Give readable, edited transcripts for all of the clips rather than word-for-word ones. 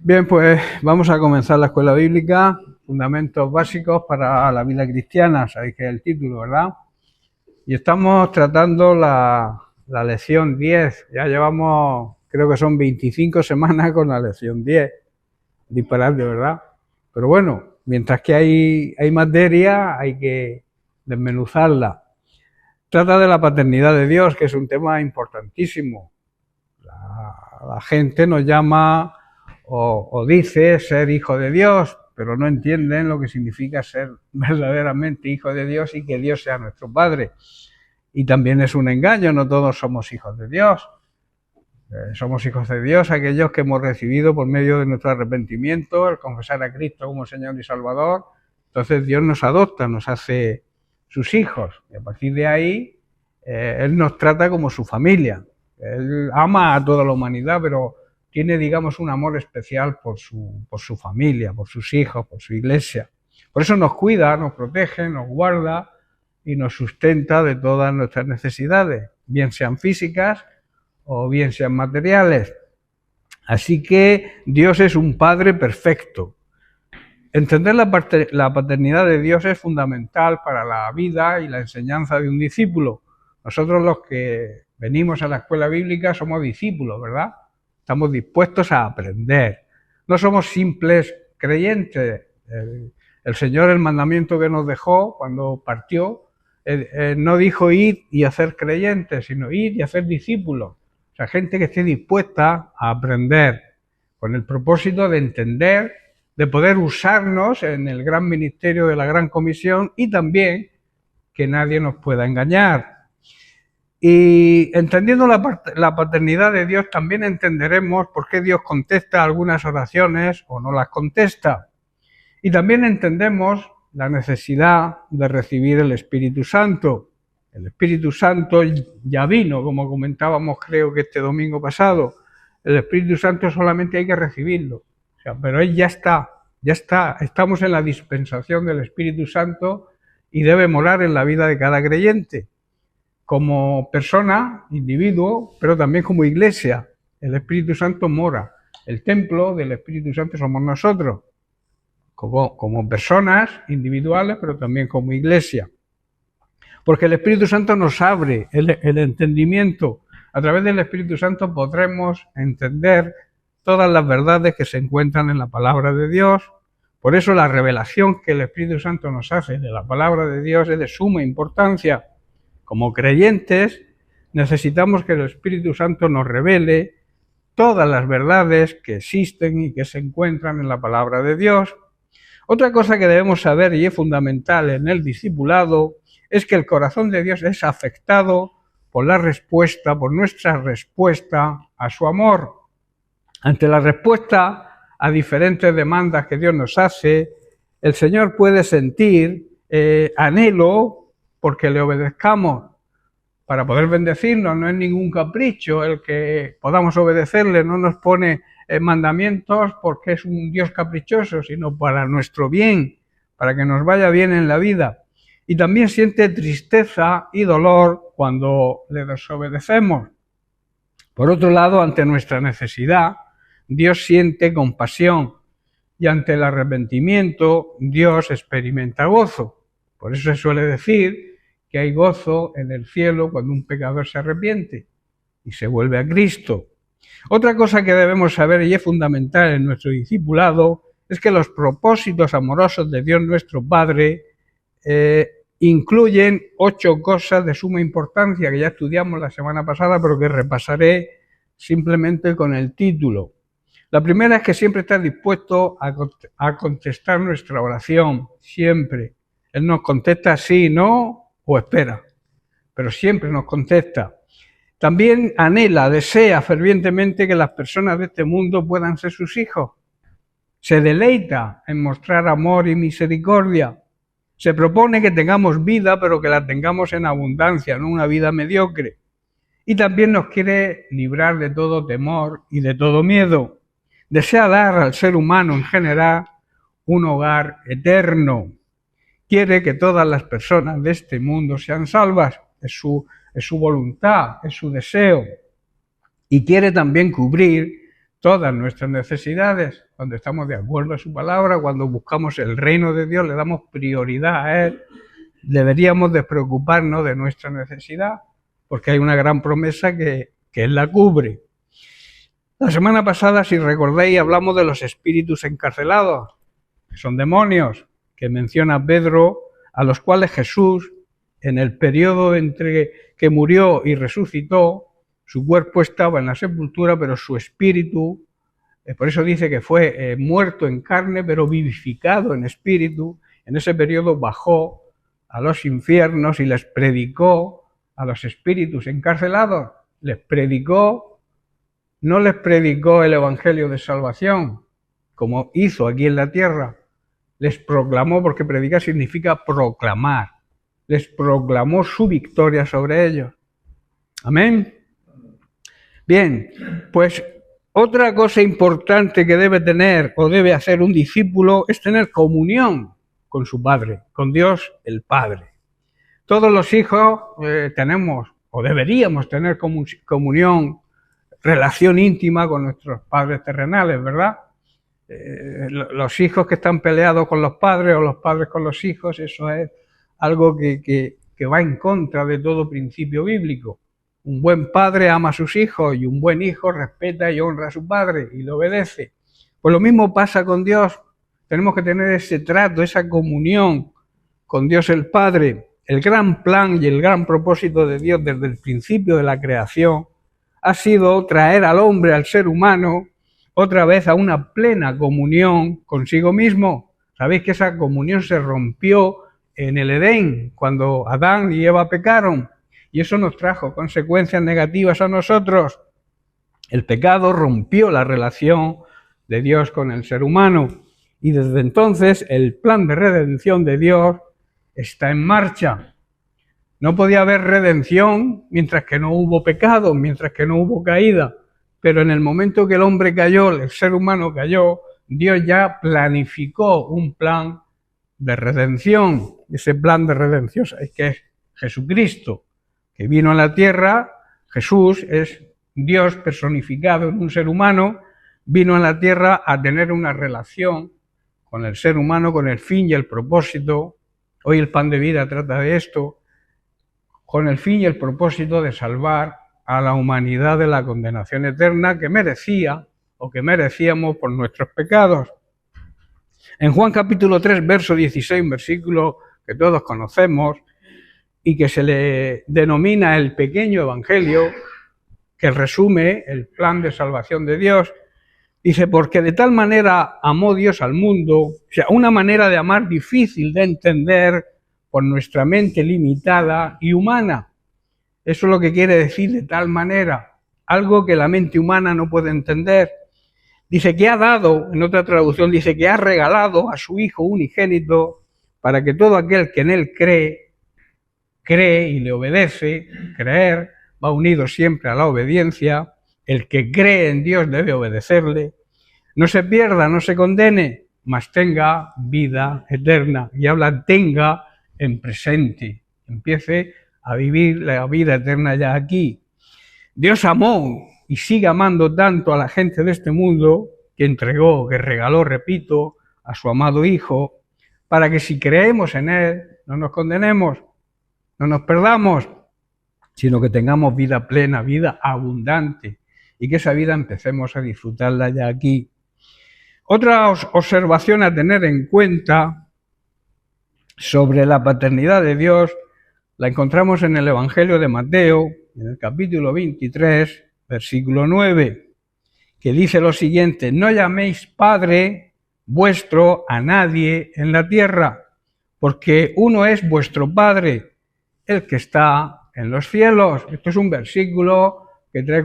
Bien, pues vamos a comenzar la escuela bíblica, fundamentos básicos para la vida cristiana, sabéis que es el título, ¿verdad? Y estamos tratando la lección 10, ya llevamos, creo que son 25 semanas con la lección 10, disparate, ¿verdad? Pero bueno, mientras que hay materia, hay que desmenuzarla. Trata de la paternidad de Dios, que es un tema importantísimo. La gente nos llama o dice ser hijo de Dios, pero no entienden lo que significa ser verdaderamente hijo de Dios y que Dios sea nuestro Padre. Y también es un engaño, no todos somos hijos de Dios. Somos hijos de Dios aquellos que hemos recibido por medio de nuestro arrepentimiento, el confesar a Cristo como Señor y Salvador. Entonces Dios nos adopta, nos hace sus hijos. Y a partir de ahí, Él nos trata como su familia. Él ama a toda la humanidad, pero tiene, digamos, un amor especial por su familia, por sus hijos, por su iglesia. Por eso nos cuida, nos protege, nos guarda y nos sustenta de todas nuestras necesidades, bien sean físicas o bien sean materiales. Así que Dios es un Padre perfecto. Entender la paternidad de Dios es fundamental para la vida y la enseñanza de un discípulo. Nosotros los que venimos a la escuela bíblica somos discípulos, ¿verdad? Estamos dispuestos a aprender. No somos simples creyentes. El Señor, el mandamiento que nos dejó cuando partió, no dijo ir y hacer creyentes, sino ir y hacer discípulos. O sea, gente que esté dispuesta a aprender, con el propósito de entender, de poder usarnos en el gran ministerio de la Gran Comisión y también que nadie nos pueda engañar. Y entendiendo la paternidad de Dios, también entenderemos por qué Dios contesta algunas oraciones o no las contesta. Y también entendemos la necesidad de recibir el Espíritu Santo. El Espíritu Santo ya vino, como comentábamos creo que este domingo pasado. El Espíritu Santo solamente hay que recibirlo. O sea, pero Él ya está. Estamos en la dispensación del Espíritu Santo y debe morar en la vida de cada creyente. Como persona, individuo, pero también como iglesia. El Espíritu Santo mora. El templo del Espíritu Santo somos nosotros, como personas individuales, pero también como iglesia. Porque el Espíritu Santo nos abre el entendimiento. A través del Espíritu Santo podremos entender todas las verdades que se encuentran en la palabra de Dios. Por eso la revelación que el Espíritu Santo nos hace de la palabra de Dios es de suma importancia. Como creyentes, necesitamos que el Espíritu Santo nos revele todas las verdades que existen y que se encuentran en la palabra de Dios. Otra cosa que debemos saber, y es fundamental en el discipulado, es que el corazón de Dios es afectado por nuestra respuesta a su amor. Ante la respuesta a diferentes demandas que Dios nos hace, el Señor puede sentir anhelo porque le obedezcamos para poder bendecirnos. No es ningún capricho el que podamos obedecerle, no nos pone mandamientos porque es un Dios caprichoso, sino para nuestro bien, para que nos vaya bien en la vida. Y también siente tristeza y dolor cuando le desobedecemos. Por otro lado, ante nuestra necesidad, Dios siente compasión y ante el arrepentimiento, Dios experimenta gozo. Por eso se suele decir que hay gozo en el cielo cuando un pecador se arrepiente y se vuelve a Cristo. Otra cosa que debemos saber y es fundamental en nuestro discipulado es que los propósitos amorosos de Dios nuestro Padre incluyen 8 cosas de suma importancia que ya estudiamos la semana pasada, pero que repasaré simplemente con el título. La primera es que siempre está dispuesto a contestar nuestra oración, siempre. Él nos contesta sí, no o espera, pero siempre nos contesta. También anhela, desea fervientemente que las personas de este mundo puedan ser sus hijos. Se deleita en mostrar amor y misericordia. Se propone que tengamos vida, pero que la tengamos en abundancia, no una vida mediocre. Y también nos quiere librar de todo temor y de todo miedo. Desea dar al ser humano en general un hogar eterno. Quiere que todas las personas de este mundo sean salvas. Es su voluntad, es su deseo. Y quiere también cubrir todas nuestras necesidades, cuando estamos de acuerdo a su palabra, cuando buscamos el reino de Dios, le damos prioridad a Él, deberíamos de preocuparnos de nuestra necesidad, porque hay una gran promesa que Él la cubre. La semana pasada, si recordáis, hablamos de los espíritus encarcelados, que son demonios, que menciona Pedro, a los cuales Jesús, en el periodo entre que murió y resucitó, su cuerpo estaba en la sepultura, pero su espíritu, por eso dice que fue muerto en carne, pero vivificado en espíritu. En ese periodo bajó a los infiernos y les predicó a los espíritus encarcelados. Les predicó, no les predicó el evangelio de salvación, como hizo aquí en la tierra. Les proclamó, porque predicar significa proclamar. Les proclamó su victoria sobre ellos. Amén. Bien, pues otra cosa importante que debe tener o debe hacer un discípulo es tener comunión con su Padre, con Dios el Padre. Todos los hijos tenemos o deberíamos tener comunión, relación íntima con nuestros padres terrenales, ¿verdad? Los hijos que están peleados con los padres o los padres con los hijos, eso es algo que va en contra de todo principio bíblico. Un buen padre ama a sus hijos y un buen hijo respeta y honra a su padre y le obedece. Pues lo mismo pasa con Dios. Tenemos que tener ese trato, esa comunión con Dios el Padre. El gran plan y el gran propósito de Dios desde el principio de la creación ha sido traer al hombre, al ser humano, otra vez a una plena comunión consigo mismo. Sabéis que esa comunión se rompió en el Edén, cuando Adán y Eva pecaron. Y eso nos trajo consecuencias negativas a nosotros. El pecado rompió la relación de Dios con el ser humano. Y desde entonces el plan de redención de Dios está en marcha. No podía haber redención mientras que no hubo pecado, mientras que no hubo caída. Pero en el momento que el hombre cayó, el ser humano cayó, Dios ya planificó un plan de redención. Ese plan de redención es que es Jesucristo, que vino a la tierra. Jesús es Dios personificado en un ser humano, vino a la tierra a tener una relación con el ser humano, con el fin y el propósito. Hoy el pan de vida trata de esto, con el fin y el propósito de salvar a la humanidad de la condenación eterna que merecía o que merecíamos por nuestros pecados. En Juan capítulo 3, verso 16, versículo que todos conocemos y que se le denomina el pequeño evangelio, que resume el plan de salvación de Dios, dice: porque de tal manera amó Dios al mundo, o sea, una manera de amar difícil de entender por nuestra mente limitada y humana. Eso es lo que quiere decir de tal manera, algo que la mente humana no puede entender. Dice que ha dado, en otra traducción dice que ha regalado a su Hijo unigénito para que todo aquel que en Él cree y le obedece. Creer va unido siempre a la obediencia. El que cree en Dios debe obedecerle. No se pierda, no se condene, mas tenga vida eterna. Y habla tenga en presente. Empiece a vivir la vida eterna ya aquí. Dios amó y sigue amando tanto a la gente de este mundo que entregó, que regaló, repito, a su amado Hijo, para que si creemos en Él no nos condenemos, no nos perdamos, sino que tengamos vida plena, vida abundante, y que esa vida empecemos a disfrutarla ya aquí. Otra observación a tener en cuenta sobre la paternidad de Dios la encontramos en el Evangelio de Mateo, en el capítulo 23, versículo 9, que dice lo siguiente: no llaméis Padre vuestro a nadie en la tierra, porque uno es vuestro Padre, el que está en los cielos. Esto es un versículo que trae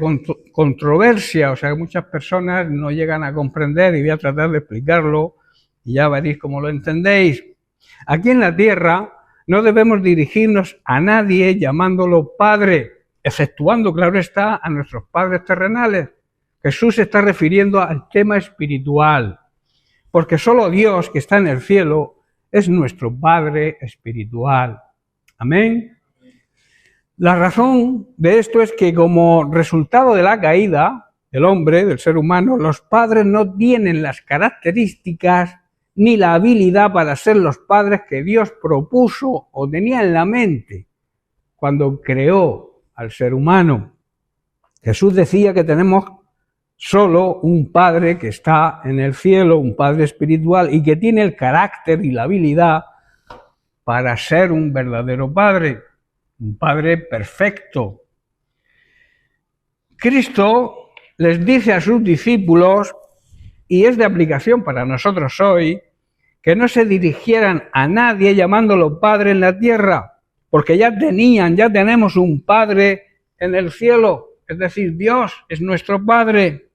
controversia, o sea que muchas personas no llegan a comprender, y voy a tratar de explicarlo y ya veréis cómo lo entendéis. Aquí en la tierra no debemos dirigirnos a nadie llamándolo Padre, exceptuando, claro está, a nuestros padres terrenales. Jesús se está refiriendo al tema espiritual, porque solo Dios, que está en el cielo, es nuestro Padre espiritual. Amén. La razón de esto es que como resultado de la caída, del hombre, del ser humano, los padres no tienen las características ni la habilidad para ser los padres que Dios propuso o tenía en la mente cuando creó al ser humano. Jesús decía que tenemos solo un Padre que está en el cielo, un Padre espiritual y que tiene el carácter y la habilidad para ser un verdadero Padre, un Padre perfecto. Cristo les dice a sus discípulos, y es de aplicación para nosotros hoy, que no se dirigieran a nadie llamándolo Padre en la tierra, porque ya tenemos un Padre en el cielo, es decir, Dios es nuestro Padre.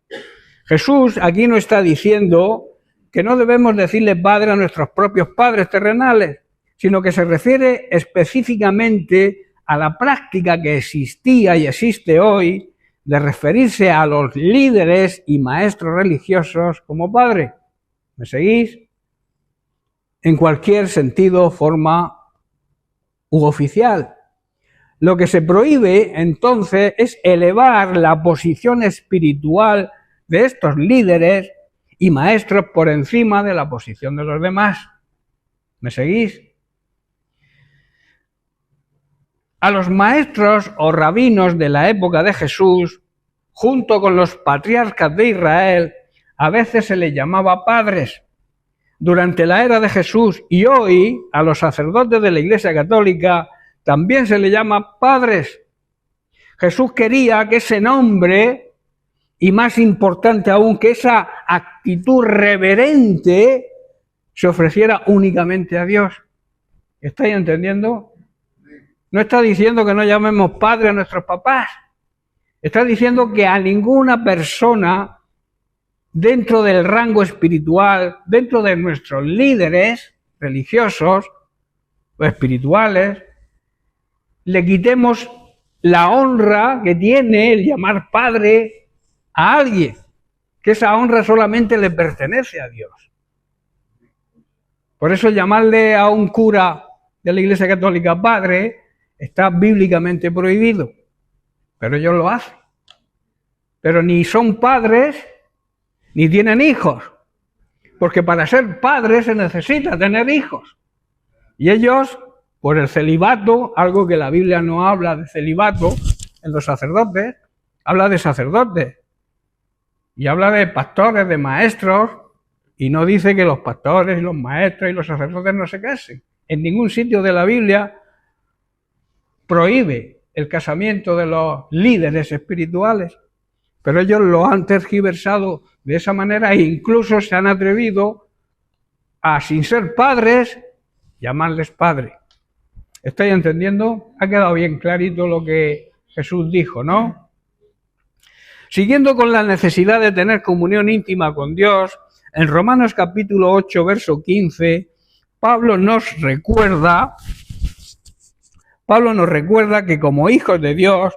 Jesús aquí no está diciendo que no debemos decirle Padre a nuestros propios padres terrenales, sino que se refiere específicamente a la práctica que existía y existe hoy de referirse a los líderes y maestros religiosos como Padre. ¿Me seguís? En cualquier sentido, forma u oficial. Lo que se prohíbe, entonces, es elevar la posición espiritual de estos líderes y maestros por encima de la posición de los demás. ¿Me seguís? A los maestros o rabinos de la época de Jesús, junto con los patriarcas de Israel, a veces se les llamaba padres. Durante la era de Jesús y hoy, a los sacerdotes de la Iglesia Católica también se les llama padres. Jesús quería que ese nombre, y más importante aún, que esa actitud reverente se ofreciera únicamente a Dios. ¿Estáis entendiendo? No está diciendo que no llamemos padre a nuestros papás. Está diciendo que a ninguna persona dentro del rango espiritual, dentro de nuestros líderes religiosos o espirituales, le quitemos la honra que tiene el llamar padre a alguien, que esa honra solamente le pertenece a Dios. Por eso llamarle a un cura de la Iglesia Católica padre está bíblicamente prohibido, pero ellos lo hacen. Pero ni son padres ni tienen hijos, porque para ser padre se necesita tener hijos. Y ellos, por el celibato, algo que la Biblia no habla de celibato en los sacerdotes, habla de sacerdotes y habla de pastores, de maestros, y no dice que los pastores y los maestros y los sacerdotes no se casen. En ningún sitio de la Biblia prohíbe el casamiento de los líderes espirituales, pero ellos lo han tergiversado de esa manera e incluso se han atrevido a, sin ser padres, llamarles padre. ¿Estáis entendiendo? Ha quedado bien clarito lo que Jesús dijo, ¿no? Siguiendo con la necesidad de tener comunión íntima con Dios, en Romanos capítulo 8, verso 15, Pablo nos recuerda que como hijos de Dios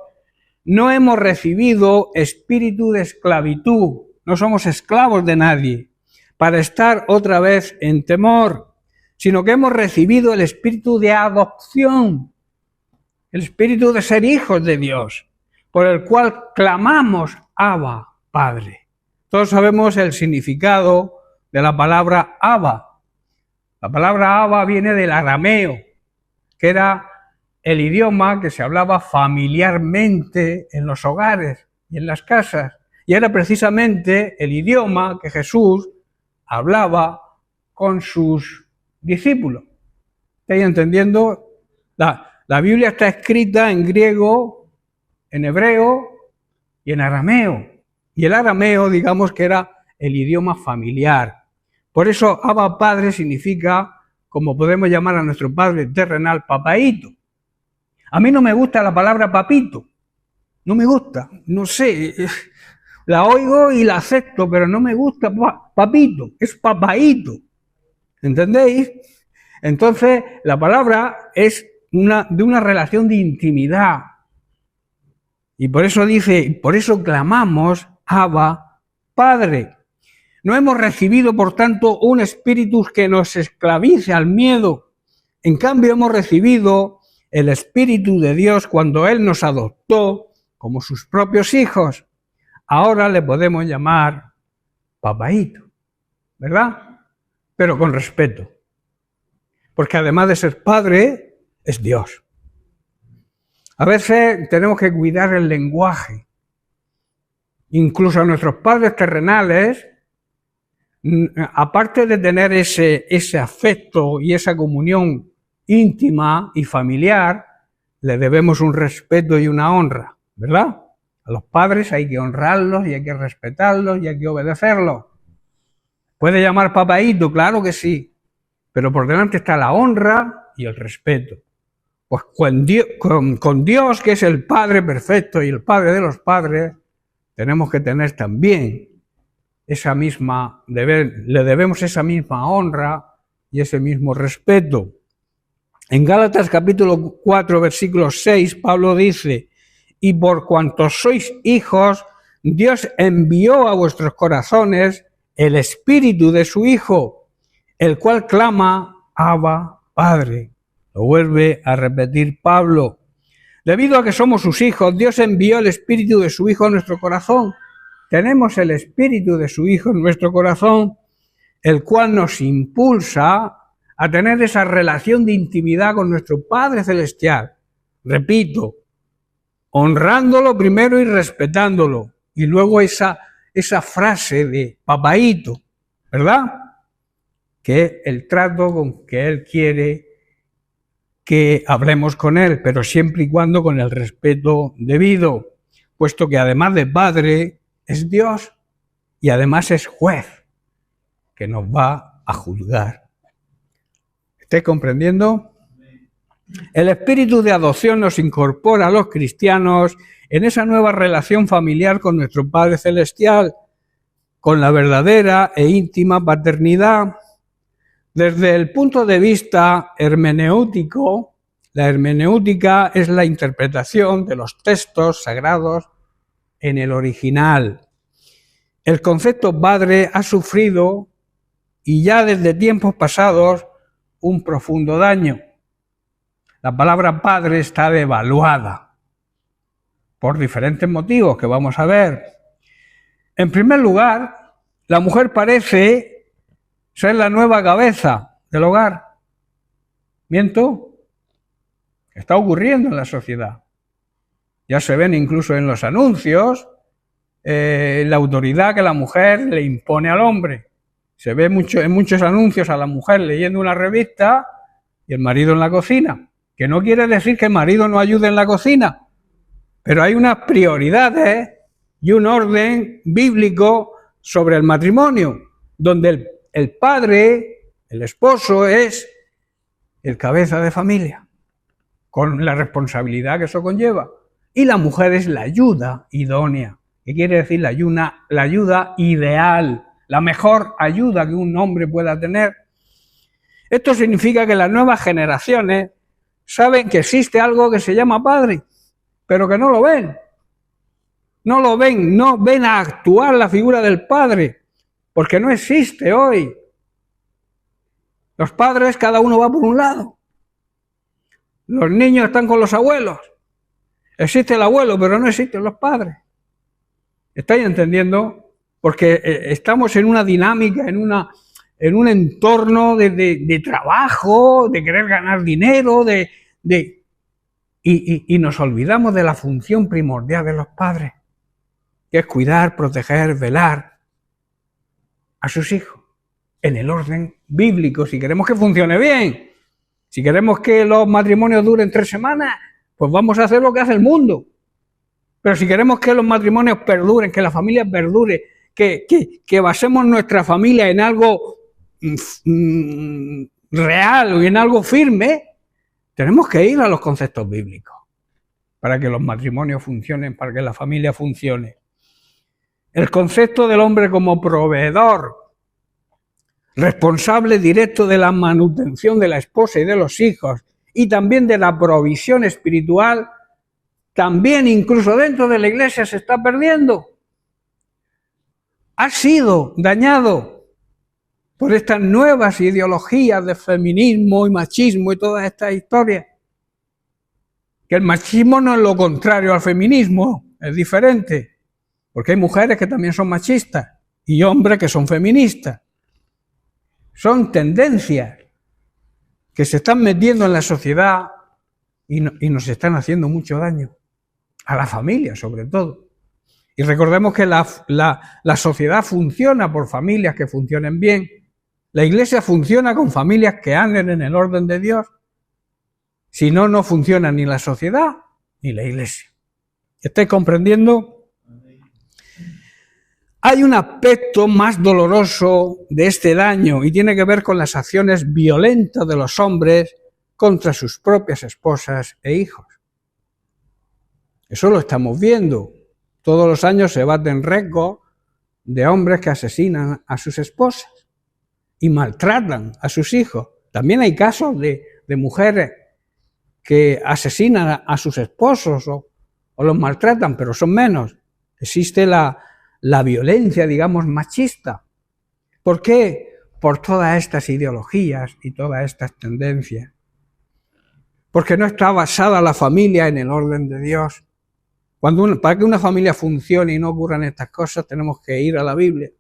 no hemos recibido espíritu de esclavitud, no somos esclavos de nadie, para estar otra vez en temor, sino que hemos recibido el espíritu de adopción, el espíritu de ser hijos de Dios, por el cual clamamos Abba, Padre. Todos sabemos el significado de la palabra Abba. La palabra Abba viene del arameo, que era el idioma que se hablaba familiarmente en los hogares y en las casas. Y era precisamente el idioma que Jesús hablaba con sus discípulos. ¿Estáis entendiendo? La Biblia está escrita en griego, en hebreo y en arameo. Y el arameo, digamos que era el idioma familiar. Por eso Abba Padre significa, como podemos llamar a nuestro Padre terrenal, papaíto. A mí no me gusta la palabra papito, no me gusta, no sé, la oigo y la acepto, pero no me gusta papito, es papaíto, ¿entendéis? Entonces la palabra es de una relación de intimidad, y por eso dice, por eso clamamos Abba, Padre. No hemos recibido, por tanto, un espíritu que nos esclavice al miedo, en cambio hemos recibido el Espíritu de Dios cuando Él nos adoptó como sus propios hijos. ahora le podemos llamar papaíto, ¿verdad? Pero con respeto. Porque además de ser padre, es Dios. A veces tenemos que cuidar el lenguaje. Incluso a nuestros padres terrenales, aparte de tener ese afecto y esa comunión íntima y familiar, le debemos un respeto y una honra, ¿verdad? A los padres hay que honrarlos y hay que respetarlos y hay que obedecerlos. ¿Puede llamar papaíto? Claro que sí, pero por delante está la honra y el respeto. Pues con Dios, que es el Padre perfecto y el Padre de los padres, tenemos que tener también le debemos esa misma honra y ese mismo respeto. En Gálatas capítulo 4, versículo 6, Pablo dice: y por cuanto sois hijos, Dios envió a vuestros corazones el Espíritu de su Hijo, el cual clama, Abba, Padre. Lo vuelve a repetir Pablo. Debido a que somos sus hijos, Dios envió el Espíritu de su Hijo a nuestro corazón. Tenemos el Espíritu de su Hijo en nuestro corazón, el cual nos impulsa a tener esa relación de intimidad con nuestro Padre Celestial. Repito, honrándolo primero y respetándolo. Y luego esa frase de papaíto, ¿verdad? Que es el trato con que Él quiere que hablemos con Él, pero siempre y cuando con el respeto debido, puesto que además de Padre es Dios y además es juez que nos va a juzgar. ¿Estáis comprendiendo? El espíritu de adopción nos incorpora a los cristianos en esa nueva relación familiar con nuestro Padre Celestial, con la verdadera e íntima paternidad. Desde el punto de vista hermenéutico, la hermenéutica es la interpretación de los textos sagrados en el original. El concepto padre ha sufrido, y ya desde tiempos pasados, un profundo daño. La palabra padre está devaluada por diferentes motivos que vamos a ver. En primer lugar, la mujer parece ser la nueva cabeza del hogar. ¿Miento? Está ocurriendo en la sociedad. Ya se ven incluso en los anuncios la autoridad que la mujer le impone al hombre. Se ve en muchos anuncios a la mujer leyendo una revista y el marido en la cocina. Que no quiere decir que el marido no ayude en la cocina, pero hay unas prioridades y un orden bíblico sobre el matrimonio, donde el padre, el esposo, es el cabeza de familia, con la responsabilidad que eso conlleva. Y la mujer es la ayuda idónea. ¿Qué quiere decir la ayuda ideal? La mejor ayuda que un hombre pueda tener. Esto significa que las nuevas generaciones saben que existe algo que se llama padre, pero que no lo ven. No ven a actuar la figura del padre, porque no existe hoy. Los padres, cada uno va por un lado. Los niños están con los abuelos. Existe el abuelo, pero no existen los padres. ¿Estáis entendiendo? Porque estamos en una dinámica, en un entorno de trabajo, de querer ganar dinero, y nos olvidamos de la función primordial de los padres, que es cuidar, proteger, velar a sus hijos en el orden bíblico, si queremos que funcione bien. Si queremos que los matrimonios duren 3 semanas, pues vamos a hacer lo que hace el mundo. Pero si queremos que los matrimonios perduren, que la familia perdure, que basemos nuestra familia en algo real y en algo firme, tenemos que ir a los conceptos bíblicos para que los matrimonios funcionen, para que la familia funcione. El concepto del hombre como proveedor, responsable directo de la manutención de la esposa y de los hijos, y también de la provisión espiritual, también incluso dentro de la iglesia se está perdiendo. Ha sido dañado por estas nuevas ideologías de feminismo y machismo y todas estas historias. Que el machismo no es lo contrario al feminismo, es diferente. Porque hay mujeres que también son machistas y hombres que son feministas. Son tendencias que se están metiendo en la sociedad y nos están haciendo mucho daño. A la familia, sobre todo. Y recordemos que la sociedad funciona por familias que funcionen bien. La Iglesia funciona con familias que anden en el orden de Dios. Si no, no funciona ni la sociedad ni la Iglesia. ¿Estáis comprendiendo? Hay un aspecto más doloroso de este daño y tiene que ver con las acciones violentas de los hombres contra sus propias esposas e hijos. Eso lo estamos viendo. Todos los años se baten récords de hombres que asesinan a sus esposas y maltratan a sus hijos. También hay casos de mujeres que asesinan a sus esposos o los maltratan, pero son menos. Existe la violencia, digamos, machista. ¿Por qué? Por todas estas ideologías y todas estas tendencias. Porque no está basada la familia en el orden de Dios. Para que una familia funcione y no ocurran estas cosas, tenemos que ir a la Biblia.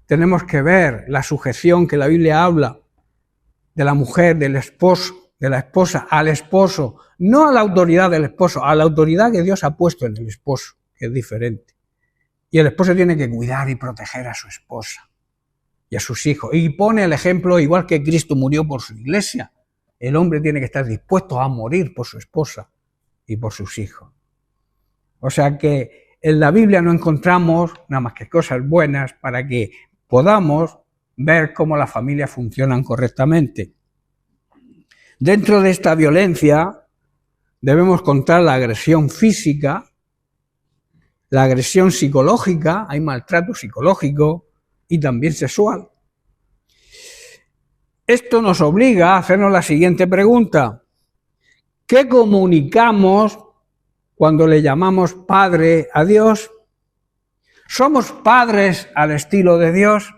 Tenemos que ver la sujeción que la Biblia habla de la mujer, del esposo, de la esposa al esposo, no a la autoridad del esposo, a la autoridad que Dios ha puesto en el esposo, que es diferente. Y el esposo tiene que cuidar y proteger a su esposa y a sus hijos. Y pone el ejemplo, igual que Cristo murió por su iglesia, el hombre tiene que estar dispuesto a morir por su esposa y por sus hijos. O sea que en la Biblia no encontramos nada más que cosas buenas para que podamos ver cómo las familias funcionan correctamente. Dentro de esta violencia debemos contar la agresión física, la agresión psicológica, hay maltrato psicológico y también sexual. Esto nos obliga a hacernos la siguiente pregunta. ¿Qué comunicamos cuando le llamamos Padre a Dios? ¿Somos padres al estilo de Dios?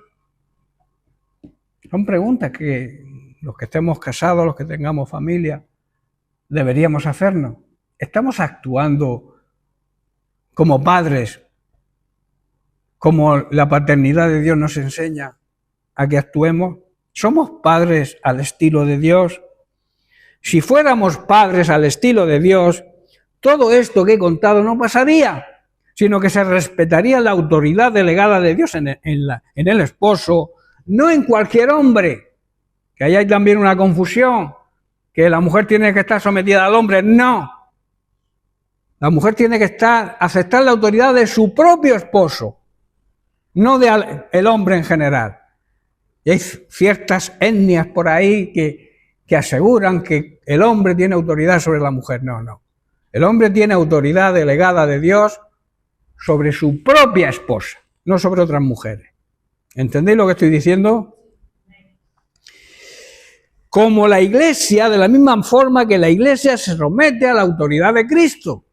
Son preguntas que los que estemos casados, los que tengamos familia, deberíamos hacernos. ¿Estamos actuando como padres, como la paternidad de Dios nos enseña a que actuemos? ¿Somos padres al estilo de Dios? Si fuéramos padres al estilo de Dios, todo esto que he contado no pasaría, sino que se respetaría la autoridad delegada de Dios en el esposo, no en cualquier hombre. Que ahí hay también una confusión, que la mujer tiene que estar sometida al hombre. No. La mujer tiene que aceptar la autoridad de su propio esposo, no del hombre en general. Y hay ciertas etnias por ahí que aseguran que el hombre tiene autoridad sobre la mujer. No, no. El hombre tiene autoridad delegada de Dios sobre su propia esposa, no sobre otras mujeres. ¿Entendéis lo que estoy diciendo? Como la Iglesia, de la misma forma que la Iglesia se somete a la autoridad de Cristo.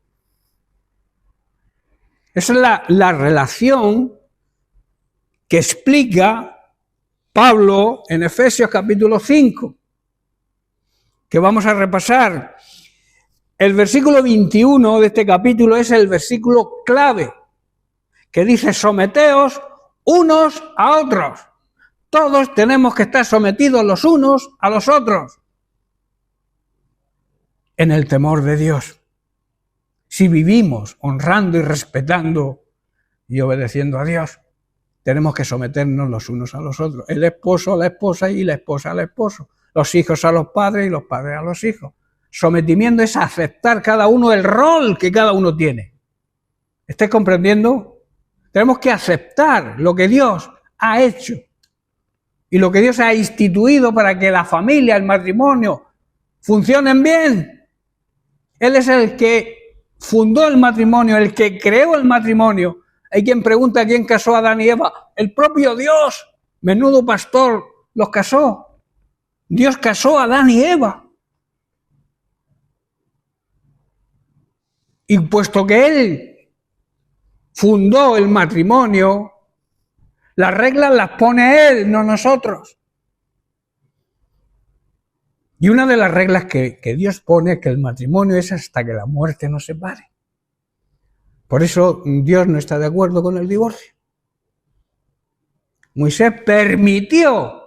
Esa es la relación que explica Pablo en Efesios capítulo 5, que vamos a repasar. El versículo 21 de este capítulo es el versículo clave, que dice: someteos unos a otros. Todos tenemos que estar sometidos los unos a los otros en el temor de Dios. Si vivimos honrando y respetando y obedeciendo a Dios, tenemos que someternos los unos a los otros. El esposo a la esposa y la esposa al esposo. Los hijos a los padres y los padres a los hijos. Sometimiento es aceptar cada uno el rol que cada uno tiene. ¿Estáis comprendiendo? Tenemos que aceptar lo que Dios ha hecho y lo que Dios ha instituido para que la familia, el matrimonio, funcionen bien. Él es el que fundó el matrimonio, el que creó el matrimonio. Hay quien pregunta quién casó a Adán y Eva. El propio Dios, menudo pastor, los casó. Dios casó a Adán y Eva. Y puesto que Él fundó el matrimonio, las reglas las pone Él, no nosotros. Y una de las reglas que Dios pone es que el matrimonio es hasta que la muerte nos separe. Por eso Dios no está de acuerdo con el divorcio. Moisés permitió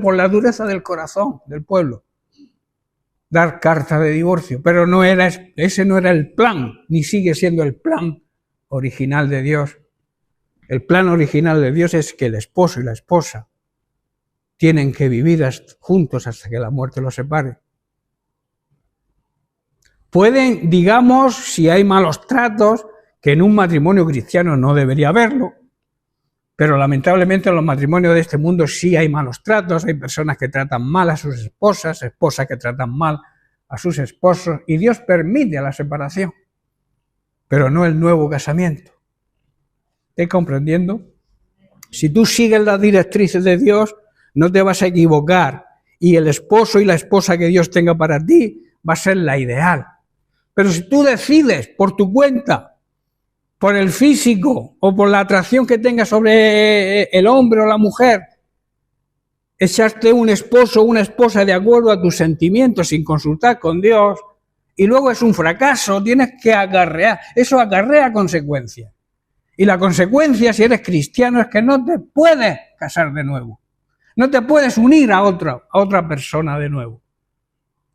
por la dureza del corazón del pueblo dar carta de divorcio, pero ese no era el plan, ni sigue siendo el plan original de Dios. El plan original de Dios es que el esposo y la esposa tienen que vivir juntos hasta que la muerte los separe. Pueden, digamos, si hay malos tratos, que en un matrimonio cristiano no debería haberlo, pero lamentablemente en los matrimonios de este mundo sí hay malos tratos, hay personas que tratan mal a sus esposas, esposas que tratan mal a sus esposos, y Dios permite la separación, pero no el nuevo casamiento. ¿Estás comprendiendo? Si tú sigues las directrices de Dios, no te vas a equivocar, y el esposo y la esposa que Dios tenga para ti va a ser la ideal. Pero si tú decides por tu cuenta, por el físico o por la atracción que tengas sobre el hombre o la mujer, echarte un esposo o una esposa de acuerdo a tus sentimientos sin consultar con Dios, y luego es un fracaso, tienes que acarrear, eso acarrea consecuencias. Y la consecuencia, si eres cristiano, es que no te puedes casar de nuevo. No te puedes unir a otra persona de nuevo.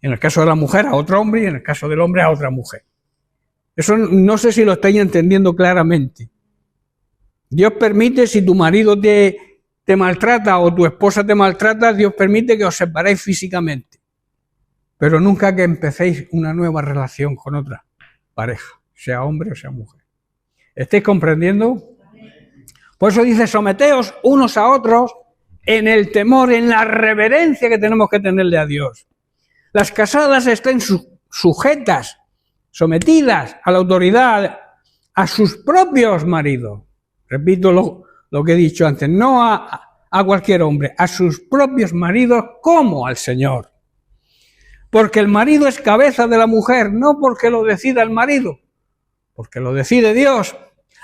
En el caso de la mujer a otro hombre y en el caso del hombre a otra mujer. Eso no sé si lo estáis entendiendo claramente. Dios permite, si tu marido te maltrata o tu esposa te maltrata, Dios permite que os separéis físicamente. Pero nunca que empecéis una nueva relación con otra pareja, sea hombre o sea mujer. ¿Estáis comprendiendo? Por eso dice, someteos unos a otros en el temor, en la reverencia que tenemos que tenerle a Dios. Las casadas estén sujetas, sometidas a la autoridad, a sus propios maridos. Repito lo que he dicho antes, no a cualquier hombre, a sus propios maridos como al Señor. Porque el marido es cabeza de la mujer, no porque lo decida el marido, porque lo decide Dios.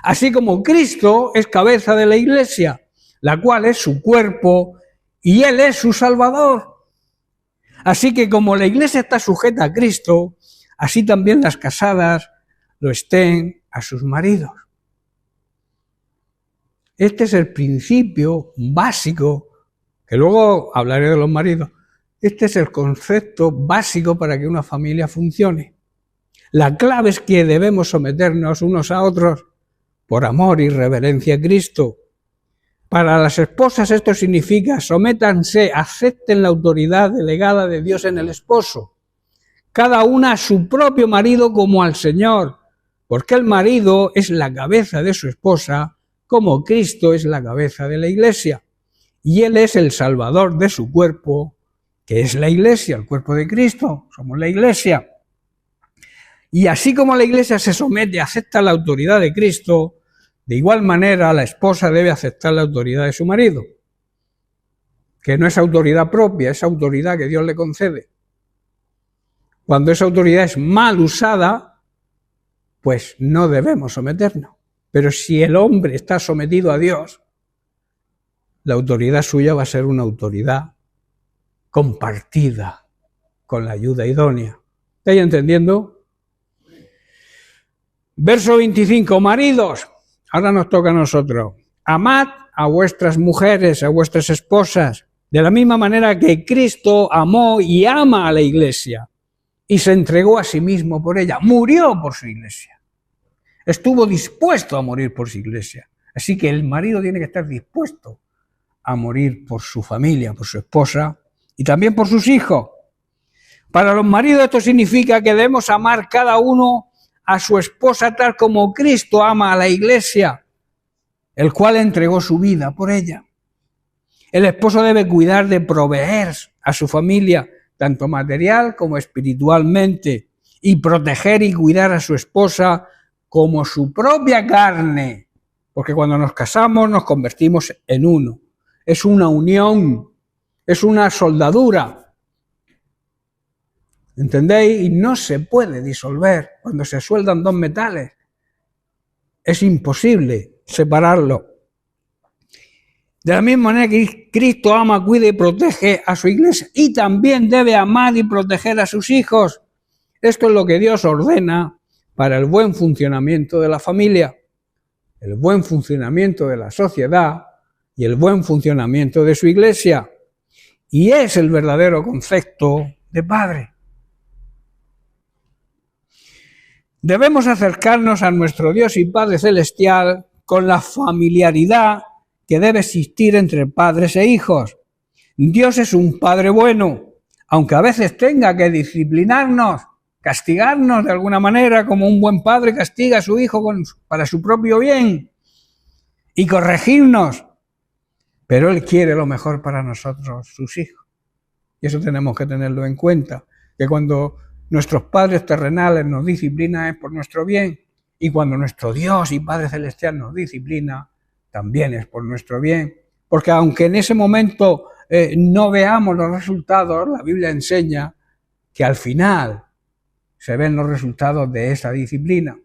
Así como Cristo es cabeza de la Iglesia, la cual es su cuerpo y Él es su Salvador. Así que como la Iglesia está sujeta a Cristo, así también las casadas lo estén a sus maridos. Este es el principio básico, que luego hablaré de los maridos. Este es el concepto básico para que una familia funcione. La clave es que debemos someternos unos a otros por amor y reverencia a Cristo. Para las esposas esto significa sométanse, acepten la autoridad delegada de Dios en el esposo. Cada una a su propio marido como al Señor, porque el marido es la cabeza de su esposa, como Cristo es la cabeza de la Iglesia. Y Él es el Salvador de su cuerpo, que es la Iglesia, el cuerpo de Cristo, somos la Iglesia. Y así como la Iglesia se somete, acepta la autoridad de Cristo, de igual manera la esposa debe aceptar la autoridad de su marido, que no es autoridad propia, es autoridad que Dios le concede. Cuando esa autoridad es mal usada, pues no debemos someternos. Pero si el hombre está sometido a Dios, la autoridad suya va a ser una autoridad compartida con la ayuda idónea. ¿Estáis entendiendo? Verso 25, maridos, ahora nos toca a nosotros. Amad a vuestras mujeres, a vuestras esposas, de la misma manera que Cristo amó y ama a la Iglesia y se entregó a sí mismo por ella, murió por su Iglesia. Estuvo dispuesto a morir por su Iglesia. Así que el marido tiene que estar dispuesto a morir por su familia, por su esposa y también por sus hijos. Para los maridos esto significa que debemos amar cada uno a su esposa tal como Cristo ama a la Iglesia, el cual entregó su vida por ella. El esposo debe cuidar de proveer a su familia, tanto material como espiritualmente, y proteger y cuidar a su esposa como su propia carne, porque cuando nos casamos nos convertimos en uno. Es una unión, es una soldadura. ¿Entendéis? Y no se puede disolver cuando se sueldan dos metales. Es imposible separarlo. De la misma manera que Cristo ama, cuida y protege a su Iglesia, y también debe amar y proteger a sus hijos. Esto es lo que Dios ordena para el buen funcionamiento de la familia, el buen funcionamiento de la sociedad y el buen funcionamiento de su iglesia. Y es el verdadero concepto de padre. Debemos acercarnos a nuestro Dios y Padre Celestial con la familiaridad que debe existir entre padres e hijos. Dios es un Padre bueno, aunque a veces tenga que disciplinarnos, castigarnos de alguna manera, como un buen padre castiga a su hijo para su propio bien, y corregirnos. Pero Él quiere lo mejor para nosotros, sus hijos. Y eso tenemos que tenerlo en cuenta, que cuando nuestros padres terrenales nos disciplinan es por nuestro bien, y cuando nuestro Dios y Padre Celestial nos disciplina, también es por nuestro bien. Porque aunque en ese momento no veamos los resultados, la Biblia enseña que al final se ven los resultados de esa disciplina.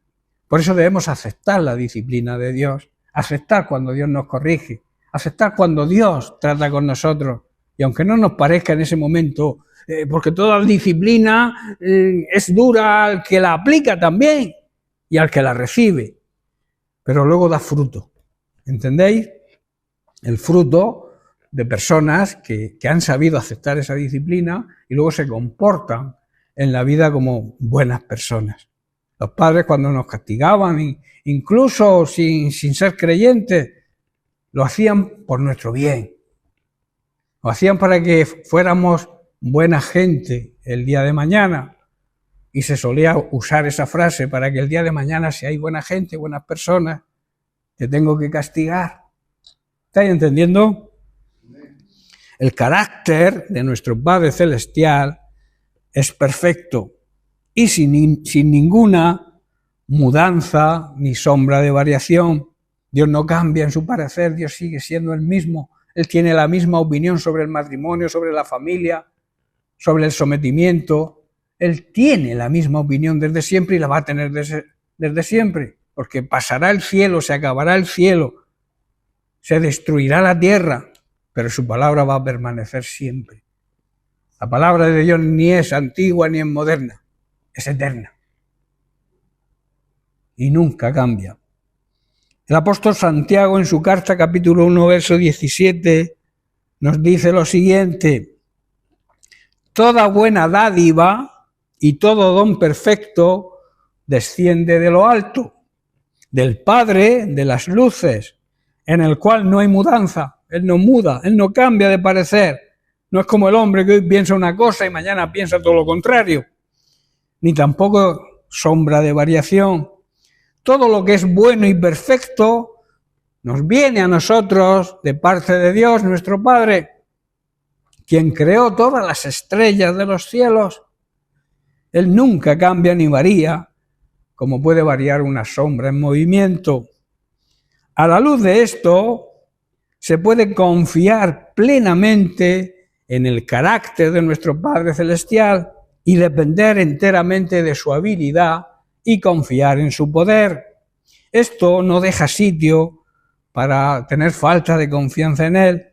Por eso debemos aceptar la disciplina de Dios, aceptar cuando Dios nos corrige, aceptar cuando Dios trata con nosotros. Y aunque no nos parezca en ese momento, porque toda disciplina es dura al que la aplica también y al que la recibe, pero luego da fruto. ¿Entendéis? El fruto de personas que han sabido aceptar esa disciplina y luego se comportan en la vida como buenas personas. Los padres cuando nos castigaban, incluso sin ser creyentes, lo hacían por nuestro bien. Lo hacían para que fuéramos buena gente el día de mañana. Y se solía usar esa frase para que el día de mañana, si hay buena gente, buenas personas, te tengo que castigar. ¿Estáis entendiendo? El carácter de nuestro Padre Celestial es perfecto y sin ninguna mudanza ni sombra de variación. Dios no cambia en su parecer, Dios sigue siendo el mismo. Él tiene la misma opinión sobre el matrimonio, sobre la familia, sobre el sometimiento. Él tiene la misma opinión desde siempre y la va a tener desde siempre, porque pasará el cielo, se acabará el cielo, se destruirá la tierra, pero su palabra va a permanecer siempre. La palabra de Dios ni es antigua ni es moderna, es eterna. Y nunca cambia. El apóstol Santiago en su carta capítulo 1 verso 17 nos dice lo siguiente: toda buena dádiva y todo don perfecto desciende de lo alto, del Padre de las luces, en el cual no hay mudanza. Él no muda, Él no cambia de parecer. No es como el hombre que hoy piensa una cosa y mañana piensa todo lo contrario, ni tampoco sombra de variación. Todo lo que es bueno y perfecto nos viene a nosotros de parte de Dios, nuestro Padre, quien creó todas las estrellas de los cielos. Él nunca cambia ni varía, como puede variar una sombra en movimiento. A la luz de esto, se puede confiar plenamente en el carácter de nuestro Padre Celestial y depender enteramente de su habilidad y confiar en su poder. Esto no deja sitio para tener falta de confianza en Él.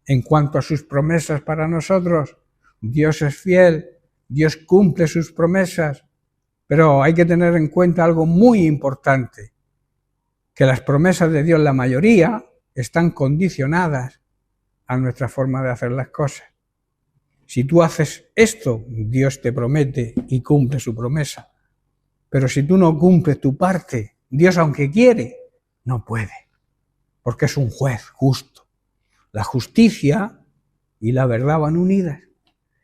En cuanto a sus promesas para nosotros, Dios es fiel, Dios cumple sus promesas, pero hay que tener en cuenta algo muy importante, que las promesas de Dios, la mayoría, están condicionadas a nuestra forma de hacer las cosas. Si tú haces esto, Dios te promete y cumple su promesa. Pero si tú no cumples tu parte, Dios, aunque quiere, no puede, porque es un juez justo. La justicia y la verdad van unidas.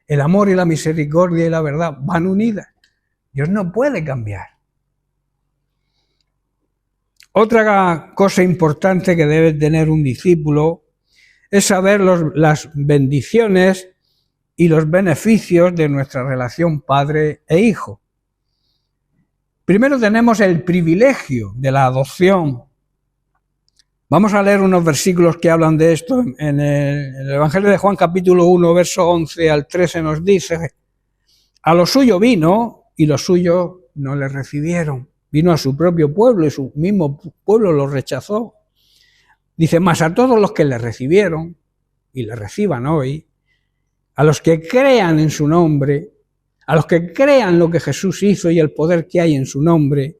El amor y la misericordia y la verdad van unidas. Dios no puede cambiar. Otra cosa importante que debe tener un discípulo es saber las bendiciones y los beneficios de nuestra relación padre e hijo. Primero tenemos el privilegio de la adopción. Vamos a leer unos versículos que hablan de esto. En el Evangelio de Juan capítulo 1, verso 11 al 13 nos dice: a lo suyo vino y los suyos no le recibieron. Vino a su propio pueblo y su mismo pueblo lo rechazó. Dice: mas a todos los que le recibieron y le reciban hoy, a los que crean en su nombre, A los que crean lo que Jesús hizo y el poder que hay en su nombre,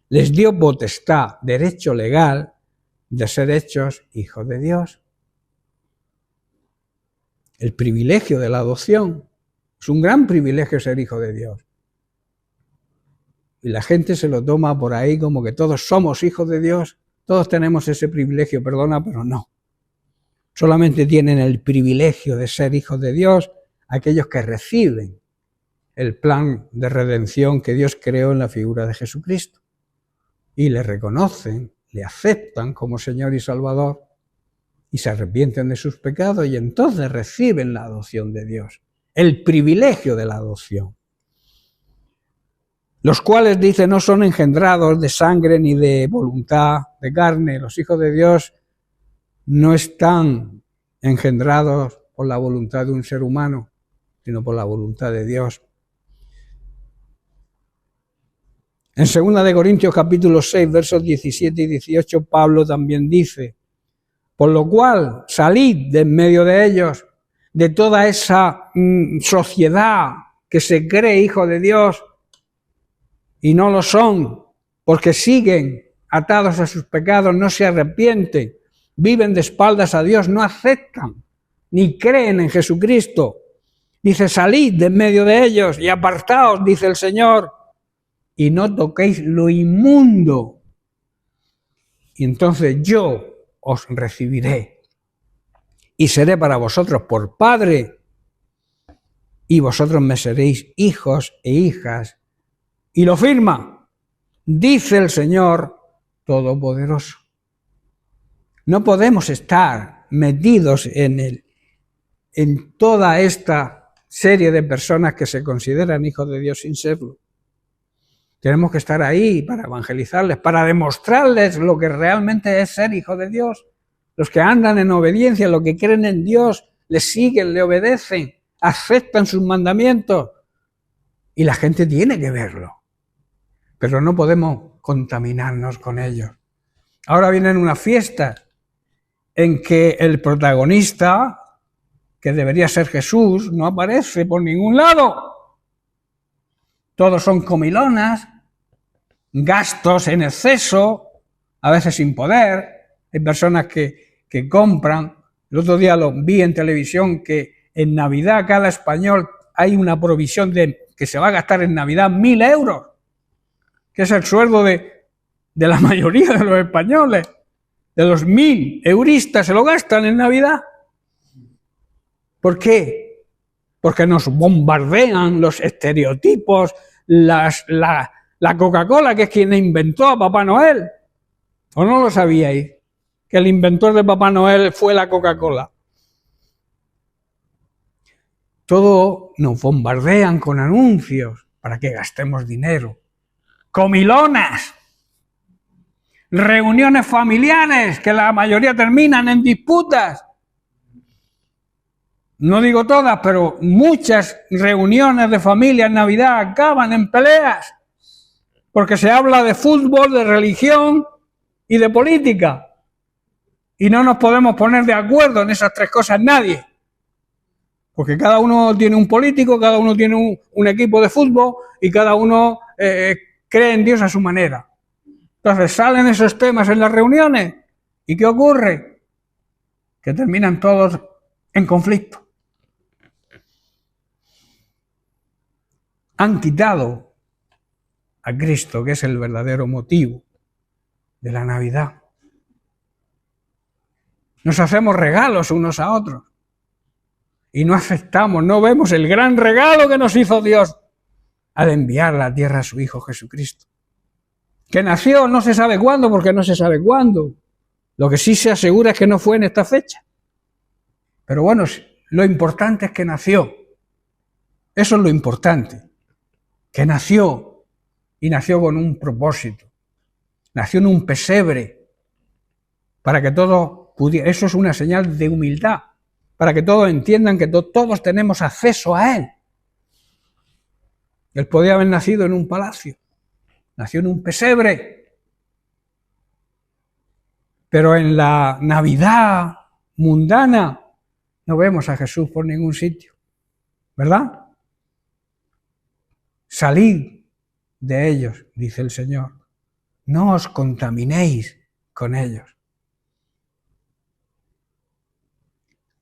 les dio potestad, derecho legal, de ser hechos hijos de Dios. El privilegio de la adopción. Es un gran privilegio ser hijo de Dios. Y la gente se lo toma por ahí como que todos somos hijos de Dios, todos tenemos ese privilegio, perdona, pero no. Solamente tienen el privilegio de ser hijos de Dios aquellos que reciben el plan de redención que Dios creó en la figura de Jesucristo y le reconocen, le aceptan como Señor y Salvador y se arrepienten de sus pecados y entonces reciben la adopción de Dios, el privilegio de la adopción. Los cuales, dice, no son engendrados de sangre ni de voluntad de carne. Los hijos de Dios no están engendrados por la voluntad de un ser humano, sino por la voluntad de Dios. En 2 Corintios capítulo 6, versos 17 y 18, Pablo también dice, por lo cual salid de en medio de ellos, de toda esa sociedad que se cree hijo de Dios, y no lo son, porque siguen atados a sus pecados, no se arrepienten, viven de espaldas a Dios, no aceptan ni creen en Jesucristo. Dice, salid de en medio de ellos y apartaos, dice el Señor, y no toquéis lo inmundo. Y entonces yo os recibiré y seré para vosotros por Padre, y vosotros me seréis hijos e hijas. Y lo firma, dice el Señor Todopoderoso. No podemos estar metidos en toda esta serie de personas que se consideran hijos de Dios sin serlo. Tenemos que estar ahí para evangelizarles, para demostrarles lo que realmente es ser hijo de Dios. Los que andan en obediencia, los que creen en Dios, le siguen, le obedecen, aceptan sus mandamientos. Y la gente tiene que verlo. Pero no podemos contaminarnos con ellos. Ahora vienen unas fiestas en que el protagonista, que debería ser Jesús, no aparece por ningún lado. Todos son comilonas, gastos en exceso, a veces sin poder. Hay personas que compran. El otro día lo vi en televisión que en Navidad cada español hay una provisión de que se va a gastar en Navidad 1.000 euros. Que es el sueldo de la mayoría de los españoles, de los 1.000 euristas se lo gastan en Navidad. ¿Por qué? Porque nos bombardean los estereotipos, la Coca-Cola, que es quien inventó a Papá Noel. ¿O no lo sabíais? Que el inventor de Papá Noel fue la Coca-Cola. Todo nos bombardean con anuncios para que gastemos dinero. Comilonas, reuniones familiares que la mayoría terminan en disputas. No digo todas, pero muchas reuniones de familia en Navidad acaban en peleas, porque se habla de fútbol, de religión y de política. Y no nos podemos poner de acuerdo en esas tres cosas nadie. Porque cada uno tiene un político, cada uno tiene un equipo de fútbol y cada uno cree en Dios a su manera. Entonces salen esos temas en las reuniones ¿y qué ocurre? Que terminan todos en conflicto. Han quitado a Cristo, que es el verdadero motivo de la Navidad. Nos hacemos regalos unos a otros y no aceptamos, no vemos el gran regalo que nos hizo Dios al enviar a la tierra a su Hijo Jesucristo. Que nació no se sabe cuándo, porque no se sabe cuándo. Lo que sí se asegura es que no fue en esta fecha. Pero bueno, lo importante es que nació. Eso es lo importante. Que nació, y nació con un propósito. Nació en un pesebre, para que todos pudieran. Eso es una señal de humildad, para que todos entiendan que todos tenemos acceso a Él. Él podía haber nacido en un palacio, nació en un pesebre, pero en la Navidad mundana no vemos a Jesús por ningún sitio, ¿verdad? salid de ellos, dice el Señor. No os contaminéis con ellos.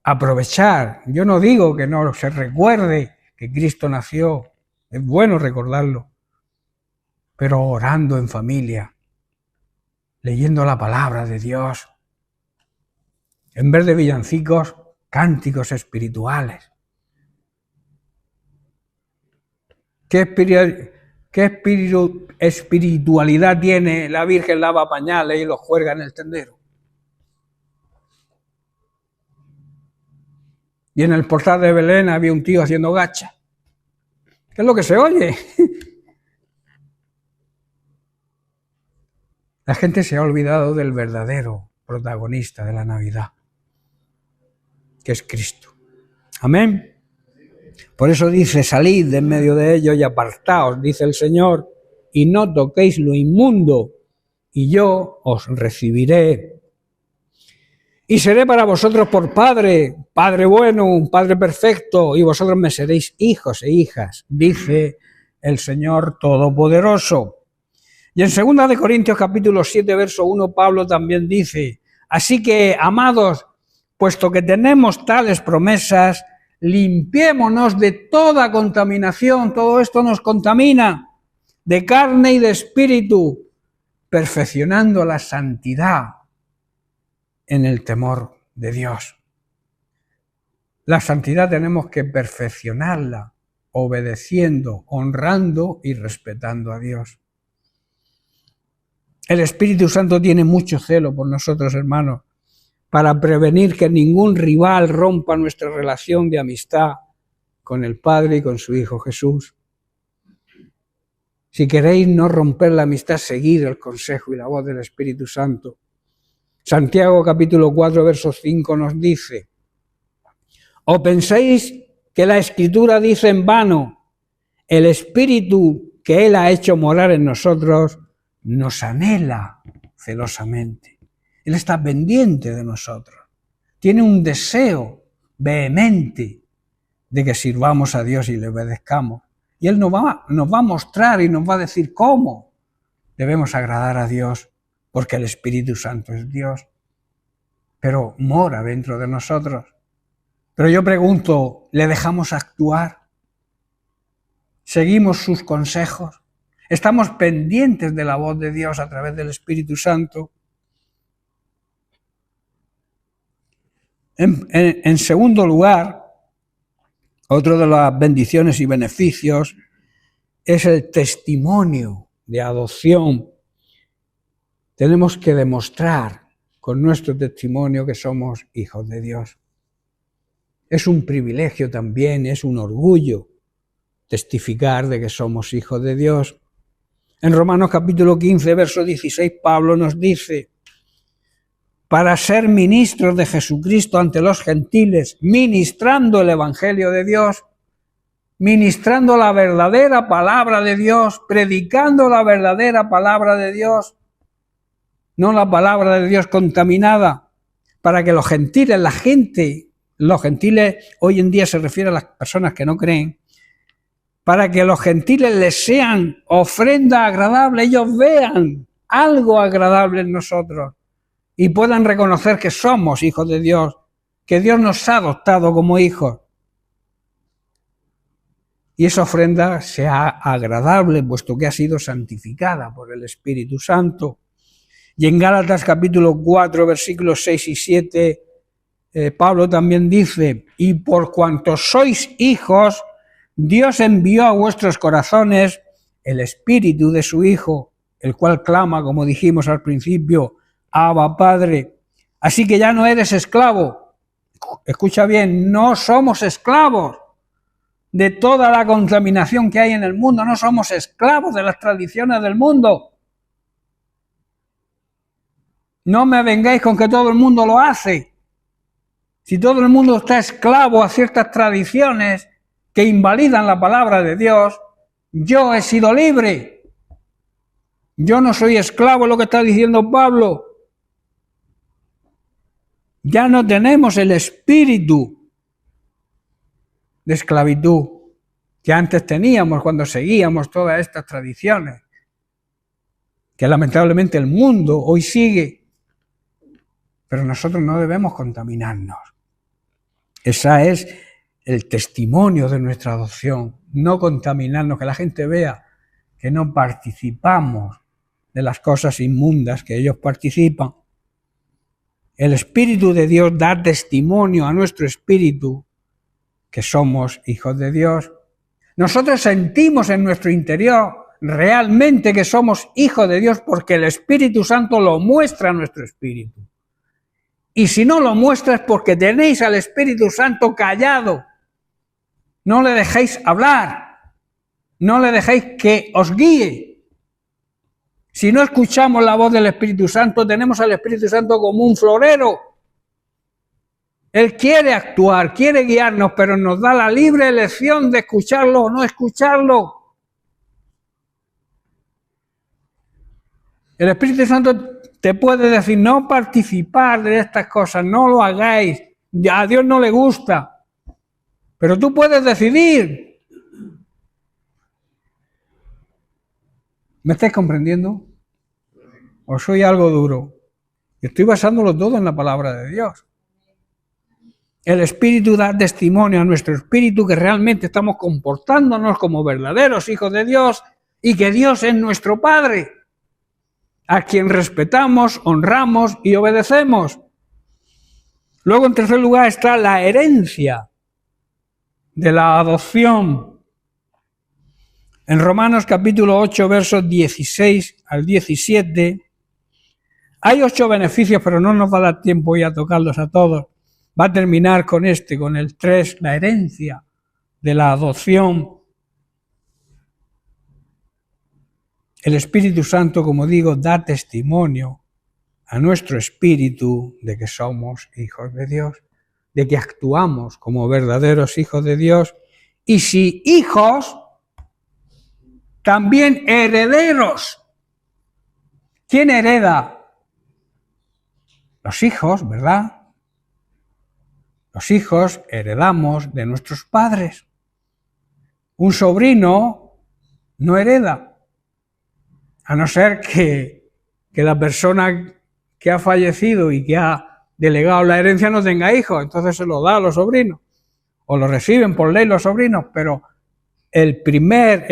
Aprovechar. Yo no digo que no se recuerde que Cristo nació. Es bueno recordarlo. Pero orando en familia, leyendo la palabra de Dios. En vez de villancicos, cánticos espirituales. ¿Qué espiritualidad tiene la Virgen lava pañales y los cuelga en el tendero? Y en el portal de Belén había un tío haciendo gacha. ¿Qué es lo que se oye? La gente se ha olvidado del verdadero protagonista de la Navidad, que es Cristo. Amén. Por eso dice, salid de en medio de ellos y apartaos, dice el Señor, y no toquéis lo inmundo, y yo os recibiré. Y seré para vosotros por Padre, Padre bueno, un Padre perfecto, y vosotros me seréis hijos e hijas, dice el Señor Todopoderoso. Y en 2 Corintios capítulo 7, verso 1, Pablo también dice, así que, amados, puesto que tenemos tales promesas, limpiémonos de toda contaminación, todo esto nos contamina, de carne y de espíritu, perfeccionando la santidad en el temor de Dios. La santidad tenemos que perfeccionarla, obedeciendo, honrando y respetando a Dios. El Espíritu Santo tiene mucho celo por nosotros, hermanos, para prevenir que ningún rival rompa nuestra relación de amistad con el Padre y con su Hijo Jesús. Si queréis no romper la amistad, seguid el consejo y la voz del Espíritu Santo. Santiago capítulo 4, verso 5 nos dice, ¿o pensáis que la Escritura dice en vano, el Espíritu que Él ha hecho morar en nosotros nos anhela celosamente? Él está pendiente de nosotros. Tiene un deseo vehemente de que sirvamos a Dios y le obedezcamos. Y Él nos va a mostrar y nos va a decir cómo debemos agradar a Dios, porque el Espíritu Santo es Dios, pero mora dentro de nosotros. Pero yo pregunto, ¿le dejamos actuar? ¿Seguimos sus consejos? ¿Estamos pendientes de la voz de Dios a través del Espíritu Santo? En segundo lugar, otro de las bendiciones y beneficios es el testimonio de adopción. Tenemos que demostrar con nuestro testimonio que somos hijos de Dios. Es un privilegio también, es un orgullo testificar de que somos hijos de Dios. En Romanos capítulo 15, verso 16, Pablo nos dice, para ser ministros de Jesucristo ante los gentiles, ministrando el Evangelio de Dios, ministrando la verdadera palabra de Dios, predicando la verdadera palabra de Dios, no la palabra de Dios contaminada, para que los gentiles, los gentiles hoy en día se refiere a las personas que no creen, para que los gentiles les sean ofrenda agradable, ellos vean algo agradable en nosotros y puedan reconocer que somos hijos de Dios, que Dios nos ha adoptado como hijos. Y esa ofrenda sea agradable, puesto que ha sido santificada por el Espíritu Santo. Y en Gálatas capítulo 4, versículos 6 y 7, Pablo también dice, y por cuanto sois hijos, Dios envió a vuestros corazones el Espíritu de su Hijo, el cual clama, como dijimos al principio, Abba, Padre. Así que ya no eres esclavo. Escucha bien, no somos esclavos de toda la contaminación que hay en el mundo, no somos esclavos de las tradiciones del mundo. No me vengáis con que todo el mundo lo hace. Si todo el mundo está esclavo a ciertas tradiciones que invalidan la palabra de Dios, yo he sido libre. Yo no soy esclavo, es lo que está diciendo Pablo. Ya no tenemos el espíritu de esclavitud. que antes teníamos cuando seguíamos todas estas tradiciones, que lamentablemente el mundo hoy sigue, pero nosotros no debemos contaminarnos. Ese es el testimonio de nuestra adopción, no contaminarnos, que la gente vea que no participamos de las cosas inmundas que ellos participan. El Espíritu de Dios da testimonio a nuestro espíritu que somos hijos de Dios. Nosotros sentimos en nuestro interior realmente que somos hijos de Dios porque el Espíritu Santo lo muestra a nuestro espíritu. Y si no lo muestra es porque tenéis al Espíritu Santo callado. No le dejéis hablar. No le dejéis que os guíe. Si no escuchamos la voz del Espíritu Santo, tenemos al Espíritu Santo como un florero. Él quiere actuar, quiere guiarnos, pero nos da la libre elección de escucharlo o no escucharlo. El Espíritu Santo te puede decir, no participar de estas cosas, no lo hagáis, a Dios no le gusta. Pero tú puedes decidir. ¿Me estáis comprendiendo? ¿O soy algo duro? Estoy basándolo todo en la palabra de Dios. El Espíritu da testimonio a nuestro espíritu que realmente estamos comportándonos como verdaderos hijos de Dios y que Dios es nuestro Padre, a quien respetamos, honramos y obedecemos. Luego, en tercer lugar, está la herencia de la adopción. En Romanos capítulo 8, versos 16 al 17, hay 8 beneficios, pero no nos va a dar tiempo ya a tocarlos a todos. Va a terminar con con el 3, la herencia de la adopción. El Espíritu Santo, como digo, da testimonio a nuestro espíritu de que somos hijos de Dios, de que actuamos como verdaderos hijos de Dios, y si hijos, también herederos. ¿Quién hereda? Los hijos, ¿verdad? Los hijos heredamos de nuestros padres. Un sobrino no hereda, a no ser que la persona que ha fallecido y que ha delegado la herencia no tenga hijos, entonces se lo da a los sobrinos, o lo reciben por ley los sobrinos, pero el primer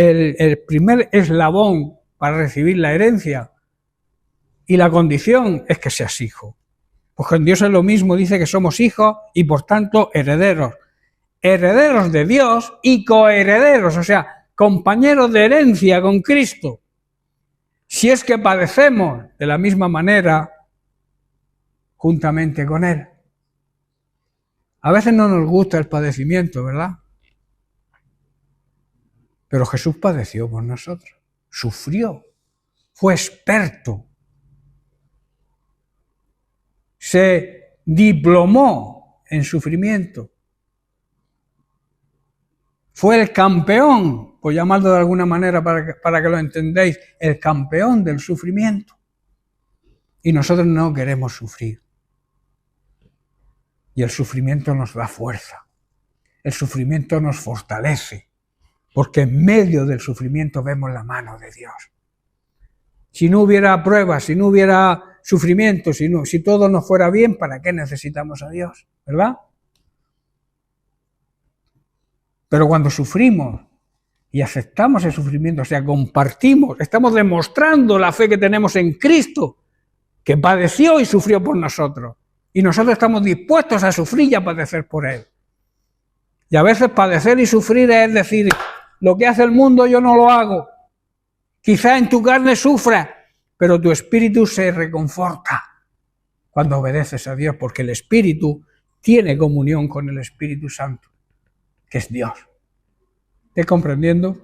eslabón para recibir la herencia y la condición es que seas hijo. Pues con Dios es lo mismo, dice que somos hijos y por tanto herederos. Herederos de Dios y coherederos, o sea, compañeros de herencia con Cristo. Si es que padecemos de la misma manera juntamente con Él. A veces no nos gusta el padecimiento, ¿verdad? Pero Jesús padeció por nosotros, sufrió, fue experto, se diplomó en sufrimiento, fue el campeón, por llamarlo de alguna manera para que lo entendáis, el campeón del sufrimiento. Y nosotros no queremos sufrir. Y el sufrimiento nos da fuerza, el sufrimiento nos fortalece, porque en medio del sufrimiento vemos la mano de Dios. Si no hubiera pruebas, si no hubiera sufrimiento, si todo nos fuera bien, ¿para qué necesitamos a Dios? ¿Verdad? Pero cuando sufrimos y aceptamos el sufrimiento, o sea, compartimos, estamos demostrando la fe que tenemos en Cristo, que padeció y sufrió por nosotros. Y nosotros estamos dispuestos a sufrir y a padecer por Él. Y a veces padecer y sufrir es decir, lo que hace el mundo yo no lo hago. Quizá en tu carne sufra, pero tu espíritu se reconforta cuando obedeces a Dios, porque el espíritu tiene comunión con el Espíritu Santo, que es Dios. ¿Estás comprendiendo?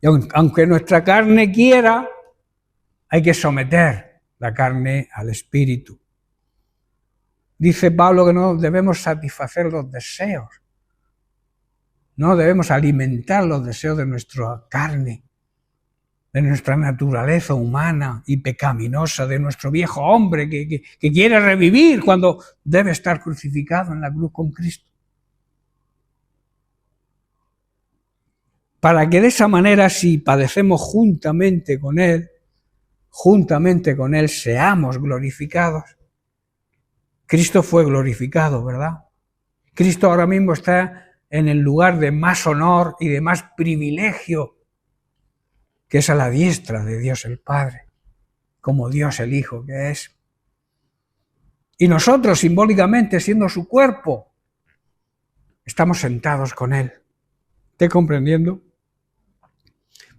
Y aunque nuestra carne quiera, hay que someter la carne al espíritu. Dice Pablo que no debemos satisfacer los deseos. No debemos alimentar los deseos de nuestra carne, de nuestra naturaleza humana y pecaminosa, de nuestro viejo hombre que quiere revivir cuando debe estar crucificado en la cruz con Cristo. para que de esa manera, si padecemos juntamente con Él, seamos glorificados. Cristo fue glorificado, ¿verdad? Cristo ahora mismo está en el lugar de más honor y de más privilegio, que es a la diestra de Dios el Padre, como Dios el Hijo que es. Y nosotros, simbólicamente, siendo su cuerpo, estamos sentados con Él. ¿Estáis comprendiendo?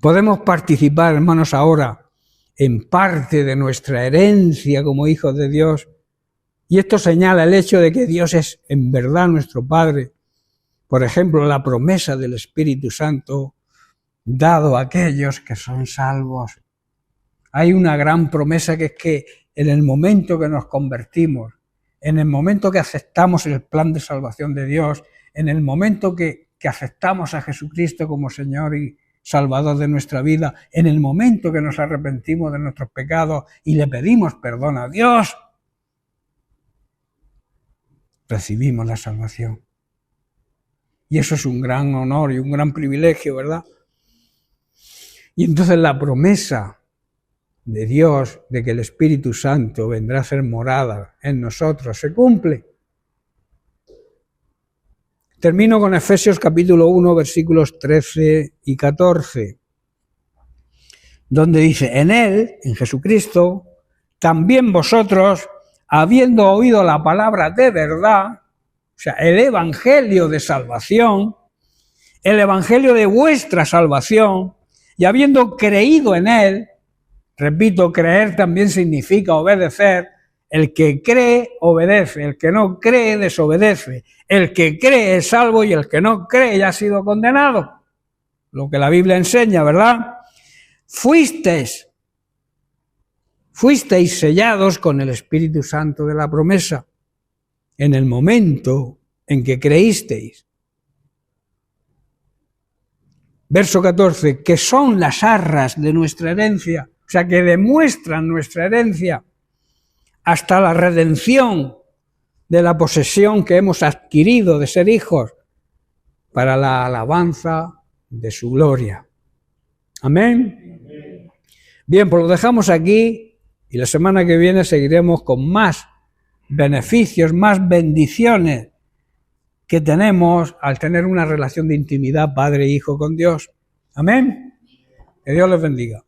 Podemos participar, hermanos, ahora en parte de nuestra herencia como hijos de Dios. Y esto señala el hecho de que Dios es en verdad nuestro Padre. Por ejemplo, la promesa del Espíritu Santo dado a aquellos que son salvos. Hay una gran promesa que es que en el momento que nos convertimos, en el momento que aceptamos el plan de salvación de Dios, en el momento que aceptamos a Jesucristo como Señor y Salvador de nuestra vida, en el momento que nos arrepentimos de nuestros pecados y le pedimos perdón a Dios, recibimos la salvación. Y eso es un gran honor y un gran privilegio, ¿verdad? Y entonces la promesa de Dios de que el Espíritu Santo vendrá a ser morada en nosotros se cumple. Termino con Efesios capítulo 1, versículos 13 y 14, donde dice: en Él, en Jesucristo, también vosotros, habiendo oído la palabra de verdad, o sea, el evangelio de salvación, el evangelio de vuestra salvación, y habiendo creído en Él, repito, creer también significa obedecer. El que cree, obedece. El que no cree, desobedece. El que cree es salvo y el que no cree ya ha sido condenado. Lo que la Biblia enseña, ¿verdad? Fuisteis sellados con el Espíritu Santo de la promesa en el momento en que creísteis. Verso 14, que son las arras de nuestra herencia, o sea, que demuestran nuestra herencia hasta la redención de la posesión que hemos adquirido de ser hijos para la alabanza de su gloria. Amén. Bien, pues lo dejamos aquí y la semana que viene seguiremos con más beneficios, más bendiciones que tenemos al tener una relación de intimidad padre e hijo con Dios. Amén. Que Dios les bendiga.